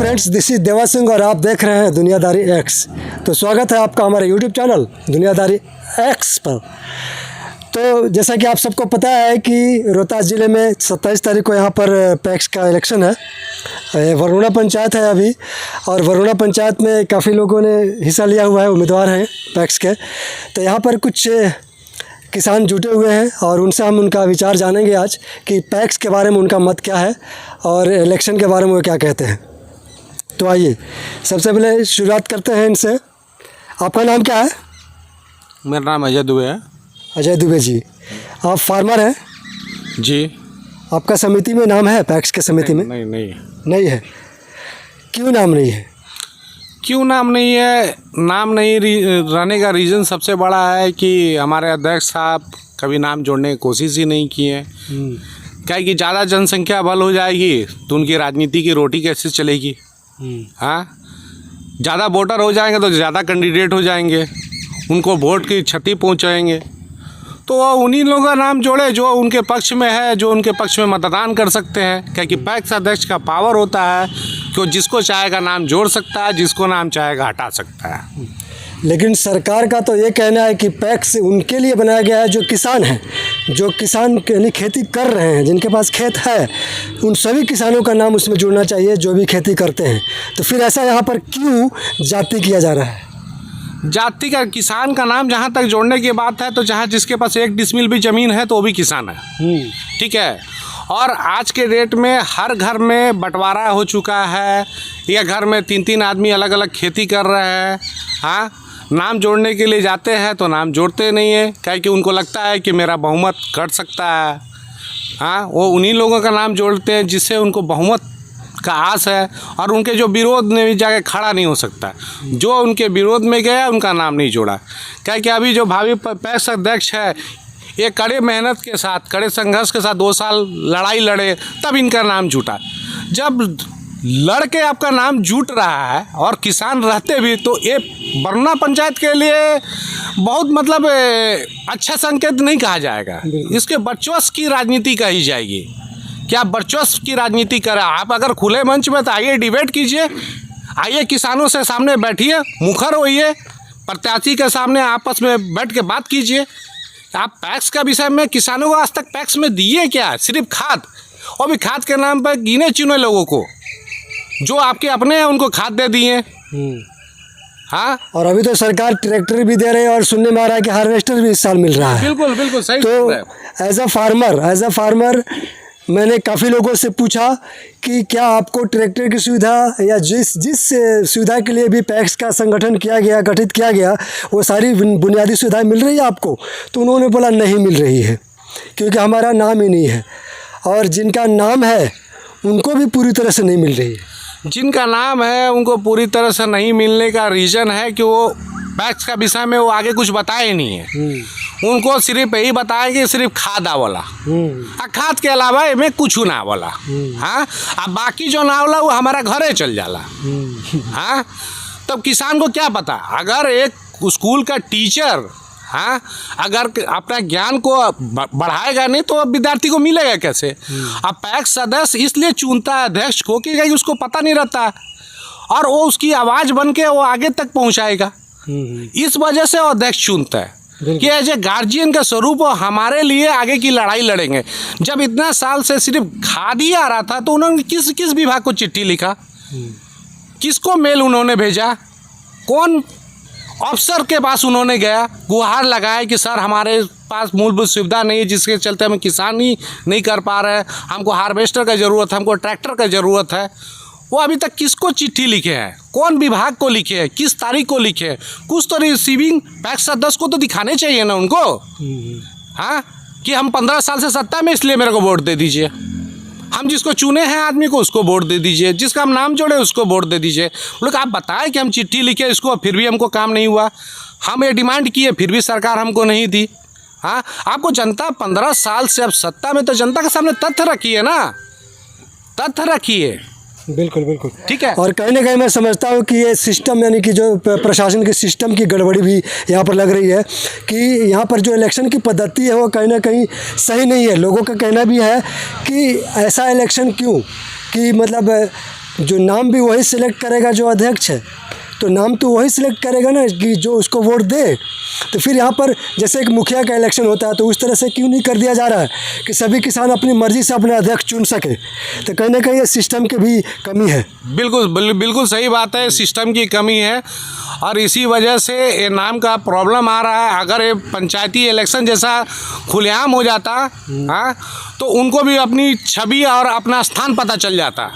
Friends, this is देवा सिंह और आप देख रहे हैं दुनियादारी एक्स। तो स्वागत है आपका हमारे यूट्यूब चैनल दुनियादारी एक्स पर। तो जैसा कि आप सबको पता है कि रोहतास ज़िले में 27 तारीख को यहाँ पर पैक्स का इलेक्शन है। वरुणा पंचायत है अभी, और वरुणा पंचायत में काफ़ी लोगों ने हिस्सा लिया हुआ है, उम्मीदवार हैं पैक्स के। तो यहाँ पर कुछ किसान जुटे हुए हैं और उनसे हम उनका विचार जानेंगे आज कि पैक्स के बारे में उनका मत क्या है और इलेक्शन के बारे में वो क्या कहते हैं। तो आइए सबसे पहले शुरुआत करते हैं इनसे। आपका नाम क्या है? मेरा नाम अजय दुबे है। अजय दुबे जी, आप फार्मर हैं जी। आपका समिति में नाम है पैक्स के समिति में? नहीं है। क्यों नाम नहीं है? क्यों नाम नहीं है? नाम नहीं रहने का रीज़न सबसे बड़ा है कि हमारे अध्यक्ष साहब कभी नाम जोड़ने की कोशिश ही नहीं की है। क्या कि ज़्यादा जनसंख्या बल हो जाएगी तो उनकी राजनीति की रोटी कैसे चलेगी? हाँ, ज़्यादा वोटर हो जाएंगे तो ज़्यादा कैंडिडेट हो जाएंगे, उनको वोट की क्षति पहुँचाएंगे। तो वो उन्हीं लोगों का नाम जोड़े जो उनके पक्ष में है, जो उनके पक्ष में मतदान कर सकते हैं। क्या कि पैक्स अध्यक्ष का पावर होता है कि वो जिसको चाहेगा नाम जोड़ सकता है, जिसको नाम चाहेगा हटा सकता है। लेकिन सरकार का तो ये कहना है कि पैक्स उनके लिए बनाया गया है जो किसान हैं, जो किसान के लिए खेती कर रहे हैं, जिनके पास खेत है, उन सभी किसानों का नाम उसमें जुड़ना चाहिए जो भी खेती करते हैं। तो फिर ऐसा यहाँ पर क्यों जाति किया जा रहा है? जाति का किसान का नाम जहाँ तक जोड़ने की बात है, तो जहाँ जिसके पास 1 डिसमिल भी ज़मीन है तो वो भी किसान है। ठीक है। और आज के डेट में हर घर में बंटवारा हो चुका है, या घर में 3-3 आदमी अलग अलग खेती कर रहे हैं। हाँ, नाम जोड़ने के लिए जाते हैं तो नाम जोड़ते नहीं है, क्योंकि उनको लगता है कि मेरा बहुमत घट सकता है। हाँ, वो उन्हीं लोगों का नाम जोड़ते हैं जिससे उनको बहुमत का आस है, और उनके जो विरोध में भी जाके खड़ा नहीं हो सकता। जो उनके विरोध में गया उनका नाम नहीं जोड़ा। क्योंकि अभी जो भावी पैक्स अध्यक्ष है, ये कड़े मेहनत के साथ, कड़े संघर्ष के साथ 2 साल लड़ाई लड़े, तब इनका नाम जुटा। जब लड़के आपका नाम जुट रहा है और किसान रहते भी, तो ये वरुणा पंचायत के लिए बहुत मतलब अच्छा संकेत नहीं कहा जाएगा। इसके वर्चस्व की राजनीति कही जाएगी। क्या वर्चस्व की राजनीति करें आप? अगर खुले मंच में तो आइए डिबेट कीजिए, आइए किसानों से सामने बैठिए, मुखर होइए, प्रत्याशी के सामने आपस में बैठ के बात कीजिए। आप पैक्स का विषय में किसानों को आज तक पैक्स में दिए क्या? सिर्फ खाद, और भी खाद के नाम पर गिने चुने लोगों को, जो आपके अपने हैं उनको खाद दे दिए। हाँ, और अभी तो सरकार ट्रैक्टर भी दे रही है और सुनने में आ रहा है कि हार्वेस्टर भी इस साल मिल रहा है। बिल्कुल बिल्कुल सही। तो एज अ फार्मर मैंने काफ़ी लोगों से पूछा कि क्या आपको ट्रैक्टर की सुविधा या जिस सुविधा के लिए भी पैक्स का संगठन गठित किया गया, वो सारी बुनियादी सुविधाएं मिल रही है आपको? तो उन्होंने बोला नहीं मिल रही है, क्योंकि हमारा नाम ही नहीं है, और जिनका नाम है उनको भी पूरी तरह से नहीं मिल रही है। जिनका नाम है उनको पूरी तरह से नहीं मिलने का रीज़न है कि वो पैक्स का विषय में वो आगे कुछ बताए नहीं है। उनको सिर्फ यही बताया कि सिर्फ खाद आवला, खाद के अलावा इनमें कुछ ना आवला। हाँ, अब बाकी जो ना आवला वो हमारा घरे चल जाला। हाँ, तब किसान को क्या पता? अगर एक स्कूल का टीचर, हाँ, अगर अपना ज्ञान को बढ़ाएगा नहीं तो विद्यार्थी को मिलेगा कैसे? अब पैक्स सदस्य इसलिए चुनता है अध्यक्ष को कि उसको पता नहीं रहता, और वो उसकी आवाज़ बन के वो आगे तक पहुँचाएगा। इस वजह से वो अध्यक्ष चुनता है कि एज ए गार्जियन का स्वरूप वो हमारे लिए आगे की लड़ाई लड़ेंगे। जब इतना साल से सिर्फ खाद ही आ रहा था, तो उन्होंने किस विभाग को चिट्ठी लिखा? किसको मेल उन्होंने भेजा? कौन अफसर के पास उन्होंने गया, गुहार लगाया कि सर हमारे पास मूलभूत सुविधा नहीं है, जिसके चलते हम किसान ही नहीं कर पा रहे हैं, हमको हार्वेस्टर का ज़रूरत है, हमको ट्रैक्टर का ज़रूरत है। वो अभी तक किसको चिट्ठी लिखे हैं? कौन विभाग को लिखे हैं? किस तारीख को लिखे हैं? कुछ तो रिसीविंग पैक्स सदस्य को तो दिखाने चाहिए ना उनको। हाँ, कि हम 15 साल से सत्ता में, इसलिए मेरे को वोट दे दीजिए। हम जिसको चुने हैं आदमी को, उसको वोट दे दीजिए। जिसका हम नाम जोड़े उसको वोट दे दीजिए। लोग आप बताएं कि हम चिट्ठी लिखे इसको, फिर भी हमको काम नहीं हुआ। हम ये डिमांड किए, फिर भी सरकार हमको नहीं दी। हाँ, आपको जनता 15 साल से अब सत्ता में, तो जनता के सामने तथ्य रखिए ना, तथ्य रखिए। बिल्कुल बिल्कुल ठीक है। और कहीं ना कहीं मैं समझता हूँ कि ये सिस्टम, यानी कि जो प्रशासन के सिस्टम की गड़बड़ी भी यहाँ पर लग रही है कि यहाँ पर जो इलेक्शन की पद्धति है वो कहीं ना कहीं सही नहीं है। लोगों का कहना भी है कि ऐसा इलेक्शन क्यों, कि मतलब जो नाम भी वही सिलेक्ट करेगा जो अध्यक्ष है, तो नाम तो वही सिलेक्ट करेगा ना कि जो उसको वोट दे। तो फिर यहाँ पर जैसे एक मुखिया का इलेक्शन होता है, तो उस तरह से क्यों नहीं कर दिया जा रहा है कि सभी किसान अपनी मर्जी से अपने अध्यक्ष चुन सके। तो कहीं ना कहीं ये सिस्टम की भी कमी है। बिल्कुल सही बात है, सिस्टम की कमी है और इसी वजह से ये नाम का प्रॉब्लम आ रहा है। अगर ये पंचायती इलेक्शन जैसा खुलेआम हो जाता हाँ, तो उनको भी अपनी छवि और अपना स्थान पता चल जाता।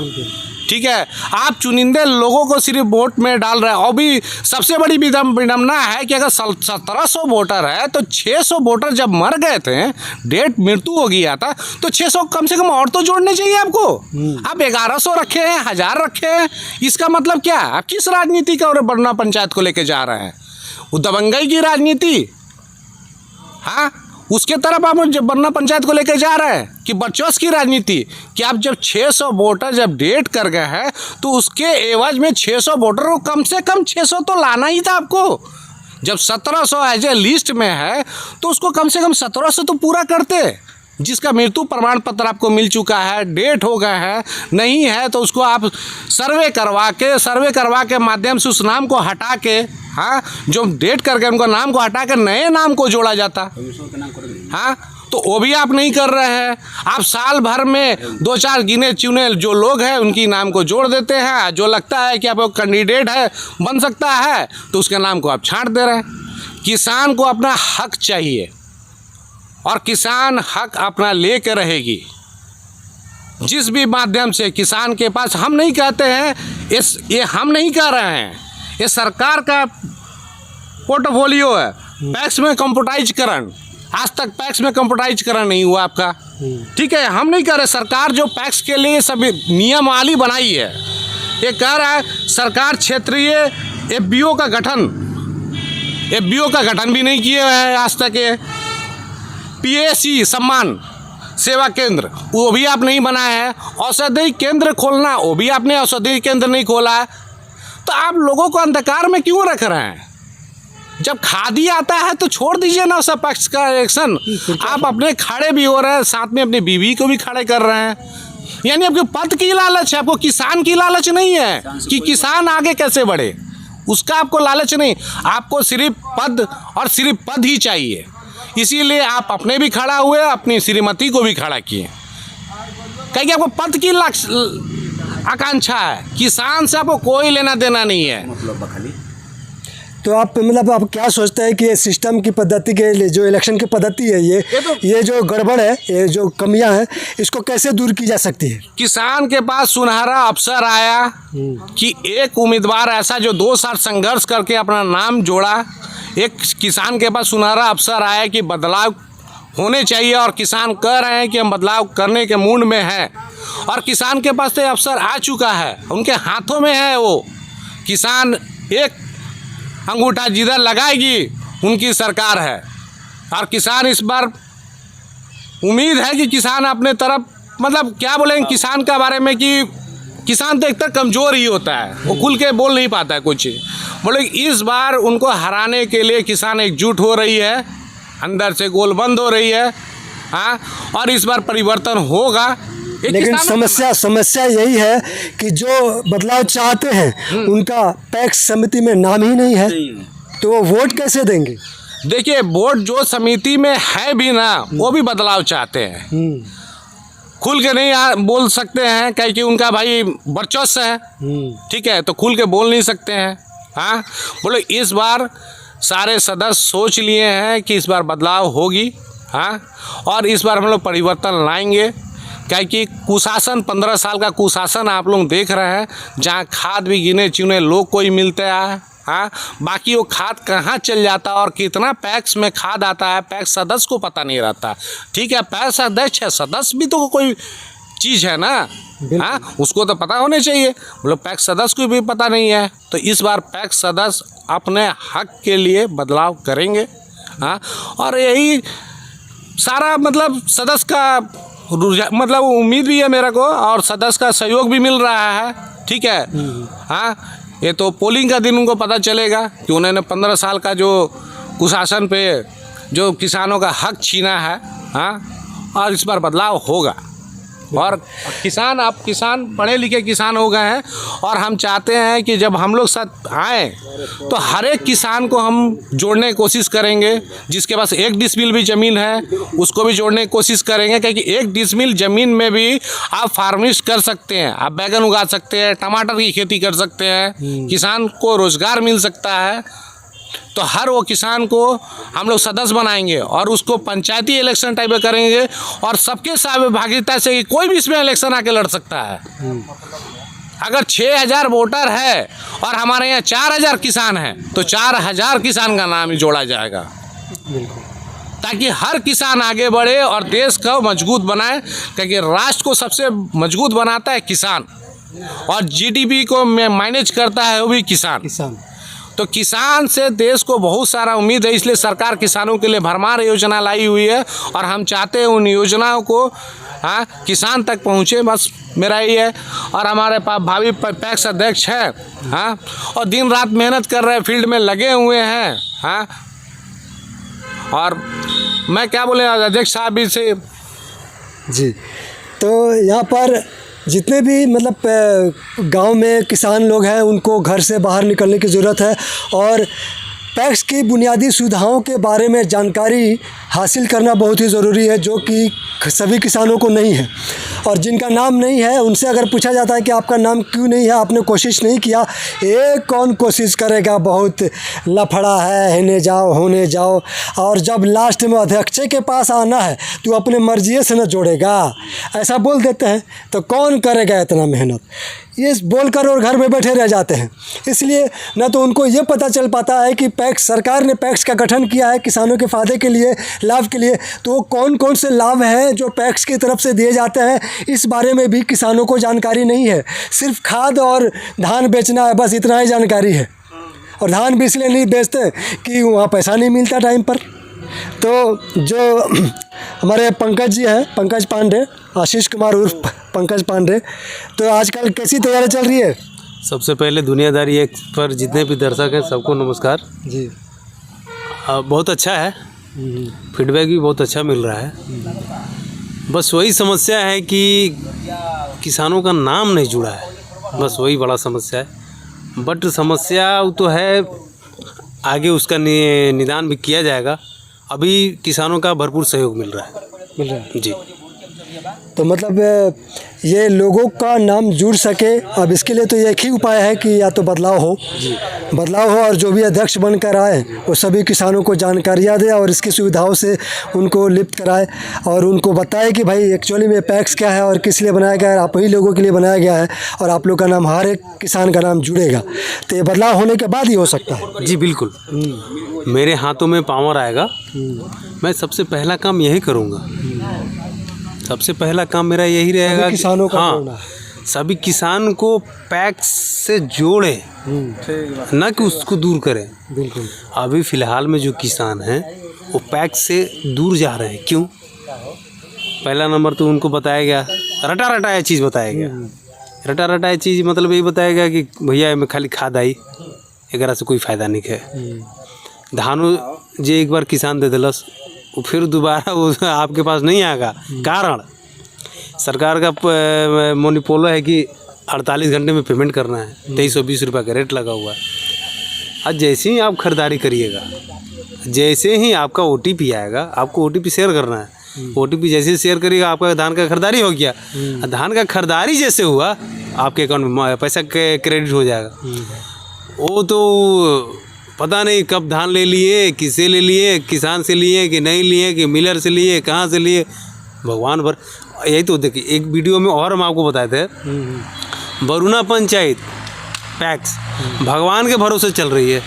ठीक है, आप चुनिंदे लोगों को सिर्फ वोट में डाल रहे हैं। और भी सबसे बड़ी विडम्बना है कि अगर 1700 वोटर है तो 600 वोटर जब मर गए थे, डेट मृत्यु हो गया था, तो 600 कम से कम और तो जोड़ने चाहिए आपको। आप 1100 रखे हैं, 1000 रखे हैं, इसका मतलब क्या? आप किस राजनीति का और बरना पंचायत को लेके जा रहे हैं? वो दबंगई की राजनीति, हाँ, उसके तरफ आप बरना पंचायत को लेकर जा रहे हैं कि बरचौस की राजनीति। कि आप जब 600 वोटर जब डेट कर गए हैं तो उसके एवज में 600 वोटर को कम से कम 600 तो लाना ही था आपको। जब 1700 एज ए लिस्ट में है तो उसको कम से कम 1700 तो पूरा करते। जिसका मृत्यु प्रमाण पत्र आपको मिल चुका है, डेट हो गया है, नहीं है तो उसको आप सर्वे करवा के माध्यम से उस नाम को हटा के, हाँ, जो डेट करके उनका नाम को हटा के नए नाम को जोड़ा जाता। हाँ, तो वो भी आप नहीं कर रहे हैं। आप साल भर में 2-4 गिने चुने जो लोग हैं उनकी नाम को जोड़ देते हैं। जो लगता है कि आप कैंडिडेट है, बन सकता है, तो उसके नाम को आप छांट दे रहे हैं। किसान को अपना हक चाहिए और किसान हक अपना लेकर रहेगी। जिस भी माध्यम से किसान के पास, हम नहीं कहते हैं ये हम नहीं कह रहे हैं, ये सरकार का पोर्टफोलियो है। पैक्स में कंप्यूटराइजकरण, आज तक पैक्स में कंप्यूटराइजकरण नहीं हुआ आपका। ठीक है, हम नहीं कह रहे, सरकार जो पैक्स के लिए सभी नियमावली बनाई है, ये कह रहा है सरकार क्षेत्रीय एफबीओ का गठन भी नहीं किए हैं आज तक। ये पीएसी सम्मान सेवा केंद्र वो भी आप नहीं बनाए हैं। औषधि केंद्र खोलना, वो भी आपने औषधि केंद्र नहीं खोला है। तो आप लोगों को अंधकार में क्यों रख रहे हैं? जब खादी आता है तो छोड़ दीजिए ना सब पक्ष का इलेक्शन। आप अपने खड़े भी हो रहे हैं, साथ में अपनी बीवी को भी खड़े कर रहे हैं। यानी आपको पद की लालच है, आपको किसान की लालच नहीं है कि किसान आगे कैसे बढ़े, उसका आपको लालच नहीं। आपको सिर्फ पद और सिर्फ पद ही चाहिए। इसीलिए आप अपने भी खड़ा हुए, अपनी श्रीमती को भी खड़ा किए। कहेंगे आपको पद की आकांक्षा है, किसान से आपको कोई लेना देना नहीं है। तो आप मतलब आप क्या सोचते हैं कि ये सिस्टम की पद्धति के लिए जो इलेक्शन की पद्धति है, ये जो गड़बड़ है, ये जो कमियां हैं, इसको कैसे दूर की जा सकती है? किसान के पास सुनहरा अवसर आया कि एक उम्मीदवार ऐसा जो 2 साल संघर्ष करके अपना नाम जोड़ा, एक किसान के पास सुनहरा अवसर आया कि बदलाव होने चाहिए और किसान कह रहे हैं कि हम बदलाव करने के मूड में हैं। और किसान के पास तो अवसर आ चुका है, उनके हाथों में है। वो किसान एक अंगूठा जिधर लगाएगी उनकी सरकार है। और किसान इस बार उम्मीद है कि किसान अपने तरफ, मतलब क्या बोलेंगे किसान के बारे में कि किसान तो एक तरह कमज़ोर ही होता है, वो खुल के बोल नहीं पाता है कुछ। बोले इस बार उनको हराने के लिए किसान एकजुट हो रही है, अंदर से गोलबंद हो रही है। हाँ, और इस बार परिवर्तन होगा। लेकिन समस्या यही है कि जो बदलाव चाहते हैं उनका पैक्स समिति में नाम ही नहीं है, तो वो वोट कैसे देंगे? देखिए, वोट जो समिति में है भी ना, वो भी बदलाव चाहते हैं। खुल के नहीं बोल सकते हैं, कहीं कि उनका भाई वर्चस्व है। ठीक है, तो खुल के बोल नहीं सकते हैं। हाँ, बोले इस बार सारे सदस्य सोच लिए हैं कि इस बार बदलाव होगी। हाँ, और इस बार हम लोग परिवर्तन लाएंगे। क्या कि कुशासन, 15 साल का कुशासन आप लोग देख रहे हैं, जहाँ खाद भी गिने चुने लोग को ही मिलते हैं। हाँ, बाकी वो खाद कहाँ चल जाता है और कितना पैक्स में खाद आता है, पैक्स सदस्य को पता नहीं रहता। ठीक है, पैक्स अध्यक्ष है, सदस्य भी तो कोई चीज़ है ना। हाँ, उसको तो पता होने चाहिए। मतलब पैक्स सदस्य को भी पता नहीं है। तो इस बार पैक्स सदस्य अपने हक के लिए बदलाव करेंगे। हाँ, और यही सारा मतलब सदस्य का मतलब उम्मीद भी है मेरे को, और सदस्य का सहयोग भी मिल रहा है। ठीक है। हाँ, ये तो पोलिंग का दिन उनको पता चलेगा कि उन्होंने 15 साल का जो कुशासन पे जो किसानों का हक छीना है। हाँ, और इस बार बदलाव होगा। और किसान, आप किसान पढ़े लिखे किसान हो गए हैं, और हम चाहते हैं कि जब हम लोग साथ आए तो हर एक किसान को हम जोड़ने की कोशिश करेंगे। जिसके पास 1 डिसमिल भी ज़मीन है उसको भी जोड़ने की कोशिश करेंगे, क्योंकि 1 डिसमिल ज़मीन में भी आप फार्मिंग कर सकते हैं, आप बैगन उगा सकते हैं, टमाटर की खेती कर सकते हैं, किसान को रोज़गार मिल सकता है। तो हर वो किसान को हम लोग सदस्य बनाएंगे और उसको पंचायती इलेक्शन टाइप में करेंगे, और सबके सहभागिता से कोई भी इसमें इलेक्शन आके लड़ सकता है। अगर 6000 वोटर है और हमारे यहाँ 4000 किसान हैं तो 4000 किसान का नाम ही जोड़ा जाएगा, ताकि हर किसान आगे बढ़े और देश को मजबूत बनाए, क्योंकि राष्ट्र को सबसे मजबूत बनाता है किसान, और जीडीपी को मैनेज करता है वो भी किसान। तो किसान से देश को बहुत सारा उम्मीद है, इसलिए सरकार किसानों के लिए भरमार योजना लाई हुई है, और हम चाहते हैं उन योजनाओं को किसान तक पहुँचे, बस मेरा ही है। और हमारे पास भावी पैक्स अध्यक्ष है, और दिन रात मेहनत कर रहे हैं, फील्ड में लगे हुए हैं, और मैं क्या बोले अध्यक्ष साहब भी से जी। तो यहाँ पर जितने भी मतलब गांव में किसान लोग हैं उनको घर से बाहर निकलने की ज़रूरत है, और पैक्स की बुनियादी सुविधाओं के बारे में जानकारी हासिल करना बहुत ही ज़रूरी है, जो कि सभी किसानों को नहीं है। और जिनका नाम नहीं है उनसे अगर पूछा जाता है कि आपका नाम क्यों नहीं है, आपने कोशिश नहीं किया, ये कौन कोशिश करेगा, बहुत लफड़ा है, होने जाओ होने जाओ। और जब लास्ट में अध्यक्ष के पास आना है तो अपने मर्जी से न जोड़ेगा, ऐसा बोल देते हैं। तो कौन करेगा इतना मेहनत, ये बोलकर और घर में बैठे रह जाते हैं। इसलिए न तो उनको ये पता चल पाता है कि पैक्स, सरकार ने पैक्स का गठन किया है किसानों के फ़ायदे के लिए, लाभ के लिए, तो वो कौन कौन से लाभ हैं जो पैक्स की तरफ से दिए जाते हैं, इस बारे में भी किसानों को जानकारी नहीं है। सिर्फ खाद और धान बेचना है, बस इतना ही जानकारी है। और धान भी इसलिए नहीं बेचते कि वहाँ पैसा नहीं मिलता टाइम पर। तो जो हमारे पंकज जी हैं, पंकज पांडे, आशीष कुमार उर्फ पंकज पांडे, तो आजकल कैसी तैयारी चल रही है? सबसे पहले दुनियादारी एक्स पर जितने भी दर्शक हैं सबको नमस्कार जी। बहुत अच्छा है, फीडबैक भी बहुत अच्छा मिल रहा है। बस वही समस्या है कि किसानों का नाम नहीं जुड़ा है, बस वही बड़ा समस्या है। बट समस्या तो है, आगे उसका निदान भी किया जाएगा। अभी किसानों का भरपूर सहयोग मिल रहा है जी। तो मतलब ये लोगों का नाम जुड़ सके, अब इसके लिए तो एक ही उपाय है कि या तो बदलाव हो, और जो भी अध्यक्ष बनकर आए वो सभी किसानों को जानकारियाँ दे और इसकी सुविधाओं से उनको लिप्त कराए, और उनको बताए कि भाई एक्चुअली में पैक्स क्या है और किस लिए बनाया गया है। आप ही लोगों के लिए बनाया गया है और आप लोग का नाम, हर एक किसान का नाम जुड़ेगा। तो ये बदलाव होने के बाद ही हो सकता है। जी बिल्कुल, मेरे हाथों में पावर आएगा, मैं सबसे पहला काम यही करूँगा। सबसे पहला काम मेरा यही रहेगा, किसानों का सभी किसान को पैक्स से जोड़े, न कि उसको दूर करें। बिल्कुल। अभी फ़िलहाल में जो किसान हैं वो पैक्स से दूर जा रहे हैं। क्यों? पहला नंबर तो उनको बताया गया, रटा रटाया चीज़ बताया गया। रटा रटाया चीज़ मतलब यही बताया गया कि भैया में खाली खाद आई, एकरा से कोई फ़ायदा नहीं है। धानो जे एक बार किसान दे दिलस, वो फिर दोबारा वो आपके पास नहीं आएगा। कारण सरकार का मोनोपोलो है कि 48 घंटे में पेमेंट करना है, 2320 रुपये का रेट लगा हुआ है। आज जैसे ही आप खरीदारी करिएगा, जैसे ही आपका OTP आएगा, आपको OTP शेयर करना है। OTP जैसे ही शेयर करिएगा आपका धान का खरीदारी हो गया। धान का खरीदारी जैसे हुआ आपके अकाउंट में पैसा क्रेडिट हो जाएगा। वो तो पता नहीं कब धान ले लिए, किससे ले लिए, किसान से लिए कि नहीं लिए, कि मिलर से लिए, कहाँ से लिए, भगवान भर। यही तो देखिए, एक वीडियो में और हम आपको बताए थे, बरुना पंचायत पैक्स भगवान के भरोसे चल रही है।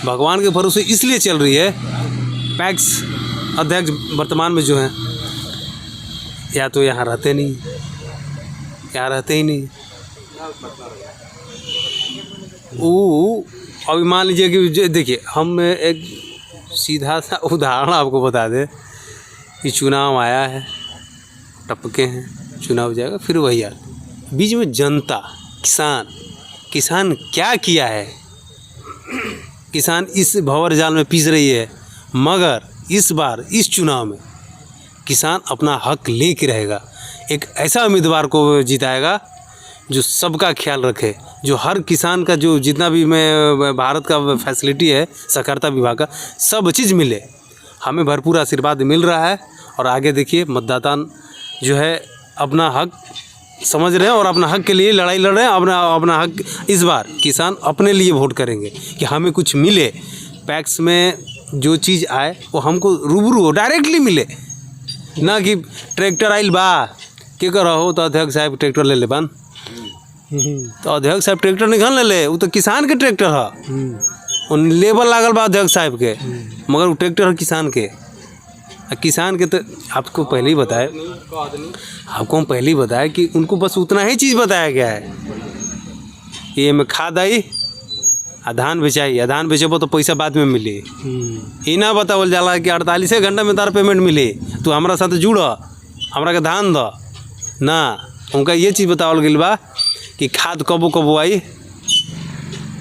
भगवान के भरोसे इसलिए चल रही है, पैक्स अध्यक्ष वर्तमान में जो हैं या तो यहाँ रहते नहीं, यहाँ रहते ही नहीं। वो अभी मान लीजिए कि देखिए, हम एक सीधा सा उदाहरण आपको बता दें कि चुनाव आया है, टपके हैं, चुनाव जाएगा, फिर वही आता। बीच में जनता, किसान क्या किया है? किसान इस भंवर जाल में पीस रही है, मगर इस बार इस चुनाव में किसान अपना हक ले के रहेगा। एक ऐसा उम्मीदवार को जिताएगा जो सबका ख्याल रखे, जो हर किसान का जो जितना भी मैं भारत का फैसिलिटी है सहकारिता विभाग का सब चीज़ मिले। हमें भरपूर आशीर्वाद मिल रहा है और आगे देखिए मतदाता जो है अपना हक समझ रहे हैं और अपना हक के लिए लड़ाई लड़ रहे हैं। अपना हक इस बार किसान अपने लिए वोट करेंगे कि हमें कुछ मिले, पैक्स में जो चीज़ आए वो हमको रूबरू डायरेक्टली मिले, ना कि ट्रैक्टर आइल बा के कर हो तो अध्यक्ष साहब ट्रैक्टर ले ले बन, तो अध्यक्ष साहब ट्रैक्टर निकाल ले ले, वो तो किसान के ट्रैक्टर है, उन लेबर लागल बा अध्यक्ष साहब के, मगर वो ट्रैक्टर है किसान के। किसान के तो आपको पहले ही बताया, आपको हम पहले ही बताया कि उनको बस उतना ही चीज़ बताया गया है, ये में खाद आई आ धान बेचाई, आ धान बेचबो तो पैसा बाद में मिली। ये ना बतावल जाला कि 48 घंटा में तार पेमेंट मिली, तू हमारा साथ जुड़, हमरा के धान दो ना। उनका ये चीज़ बतावल गई बा कि खाद कबो कबो आई,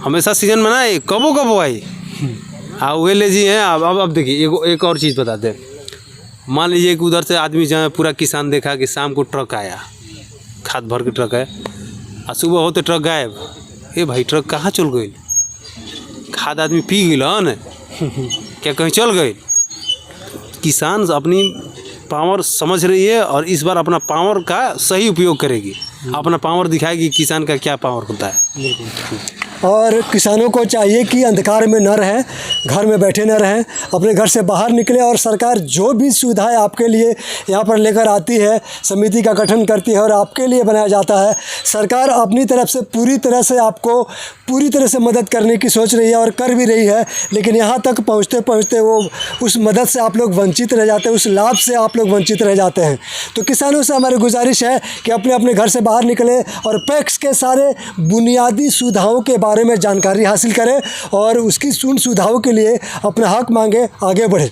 हमेशा सीजन में ना आई, कबो कबो आई। वे ले जी हैं। अब देखिए एक और चीज़ बताते हैं। मान लीजिए कि उधर से आदमी जहाँ पूरा किसान देखा कि शाम को ट्रक आया, खाद भर के ट्रक है, और सुबह होते ट्रक गायब। ए भाई ट्रक कहाँ चल गई? खाद आदमी पी गई न क्या कहीं चल गई? किसान अपनी पावर समझ रही है और इस बार अपना पावर का सही उपयोग करेगी, अपना पावर दिखाएगी किसान का क्या पावर होता है। और किसानों को चाहिए कि अंधकार में न रहें, घर में बैठे न रहें, अपने घर से बाहर निकले और सरकार जो भी सुविधाएं आपके लिए यहाँ पर लेकर आती है, समिति का गठन करती है और आपके लिए बनाया जाता है, सरकार अपनी तरफ से पूरी तरह से आपको पूरी तरह से मदद करने की सोच रही है और कर भी रही है। लेकिन यहाँ तक पहुँचते पहुँचते वो उस मदद से आप लोग वंचित रह जाते हैं, उस लाभ से आप लोग वंचित रह जाते हैं। तो किसानों से हमारी गुजारिश है कि अपने अपने घर से बाहर निकले और पैक्स के सारे बुनियादी सुविधाओं के बारे में जानकारी हासिल करें और उसकी सुविधाओं के लिए अपना हक मांगे, आगे बढ़े।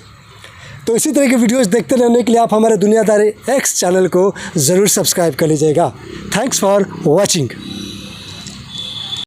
तो इसी तरह की वीडियोस देखते रहने के लिए आप हमारे दुनियादारी एक्स चैनल को ज़रूर सब्सक्राइब कर लीजिएगा। Thanks for watching.